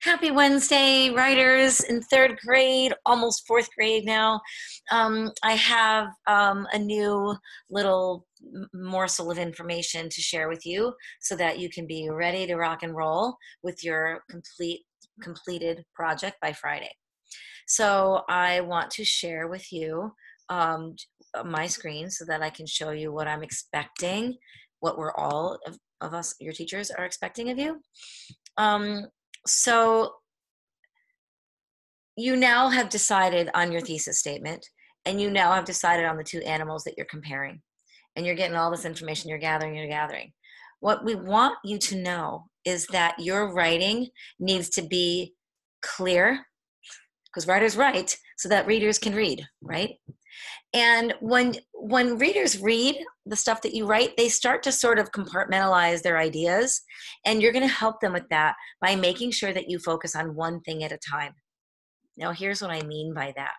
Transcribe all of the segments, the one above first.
Happy Wednesday, writers in third grade, almost fourth grade now. I have a new little morsel of information to share with you so that you can be ready to rock and roll with your completed project by Friday. So I want to share with you my screen so that I can show you what I'm expecting, what we're all of us, your teachers, are expecting of you. So you now have decided on your thesis statement, and you now have decided on the two animals that you're comparing, and you're getting all this information you're gathering. What we want you to know is that your writing needs to be clear, because writers write so that readers can read, right? And when readers read the stuff that you write, they start to sort of compartmentalize their ideas, and you're going to help them with that by making sure that you focus on one thing at a time. Now, here's what I mean by that.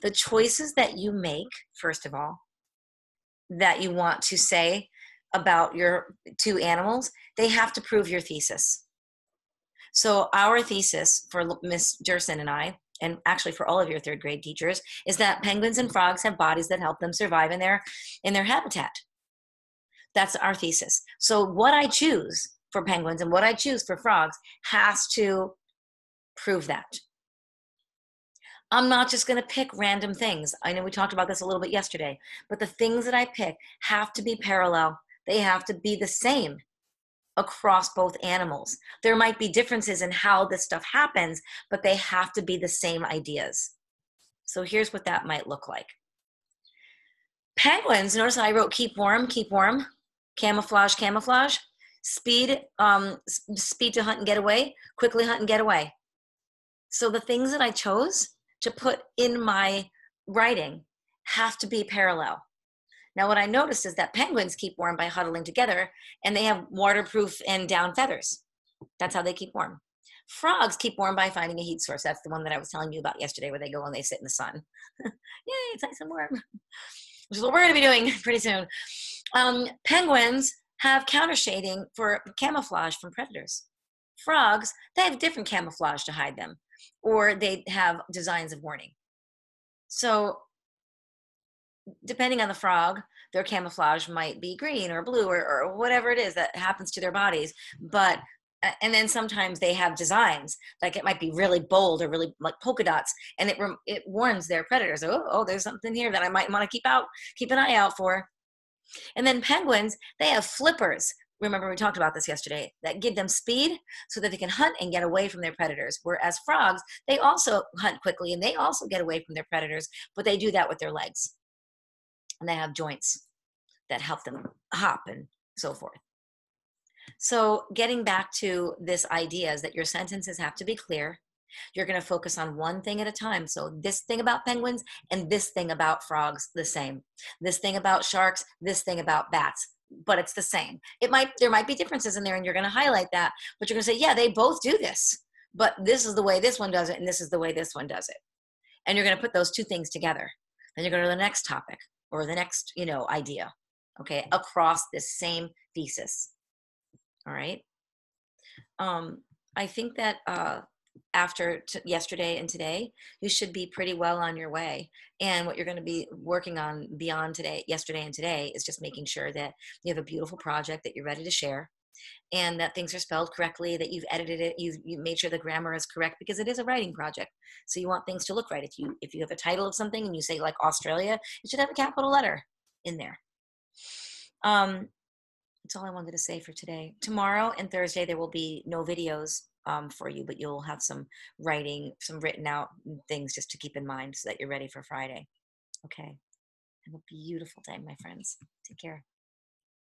The choices that you make, first of all, that you want to say about your two animals, they have to prove your thesis. So our thesis for Miss Jerson and I, and actually for all of your third grade teachers, is that penguins and frogs have bodies that help them survive in their habitat. That's our thesis. So what I choose for penguins and what I choose for frogs has to prove that. I'm not just going to pick random things. I know we talked about this a little bit yesterday, but the things that I pick have to be parallel. They have to be the same across both animals. There might be differences in how this stuff happens, but they have to be the same ideas. So here's what that might look like. Penguins, notice I wrote keep warm, camouflage, camouflage, speed to hunt and get away, quickly hunt and get away. So the things that I chose to put in my writing have to be parallel. Now, what I noticed is that penguins keep warm by huddling together, and they have waterproof and down feathers. That's how they keep warm. Frogs keep warm by finding a heat source. That's the one that I was telling you about yesterday, where they go and they sit in the sun. Yay, it's nice and warm. Which is what we're going to be doing pretty soon. Penguins have counter shading for camouflage from predators. Frogs, they have different camouflage to hide them, or they have designs of warning. So depending on the frog, their camouflage might be green or blue or whatever it is that happens to their bodies. But and then sometimes they have designs, like it might be really bold or really like polka dots, and it warns their predators. Oh, there's something here that I might want to keep an eye out for. And then penguins, they have flippers. Remember, we talked about this yesterday, that give them speed so that they can hunt and get away from their predators. Whereas frogs, they also hunt quickly and they also get away from their predators, but they do that with their legs. And they have joints that help them hop and so forth. So getting back to this idea is that your sentences have to be clear. You're going to focus on one thing at a time. So this thing about penguins and this thing about frogs, the same. This thing about sharks, this thing about bats, but it's the same. There might be differences in there, and you're going to highlight that, but you're going to say, yeah, they both do this, but this is the way this one does it, and this is the way this one does it. And you're going to put those two things together. Then you're going to the next topic or the next, idea, okay, across this same thesis. All right. I think that after yesterday and today, you should be pretty well on your way. And what you're going to be working on beyond yesterday and today is just making sure that you have a beautiful project that you're ready to share, and that things are spelled correctly, that you've edited it, you made sure the grammar is correct, because it is a writing project. So you want things to look right. If you have a title of something and you say like Australia, it should have a capital letter in there. That's all I wanted to say for today. Tomorrow and Thursday, there will be no videos for you, but you'll have some written out things just to keep in mind so that you're ready for Friday. Okay. Have a beautiful day, my friends. Take care.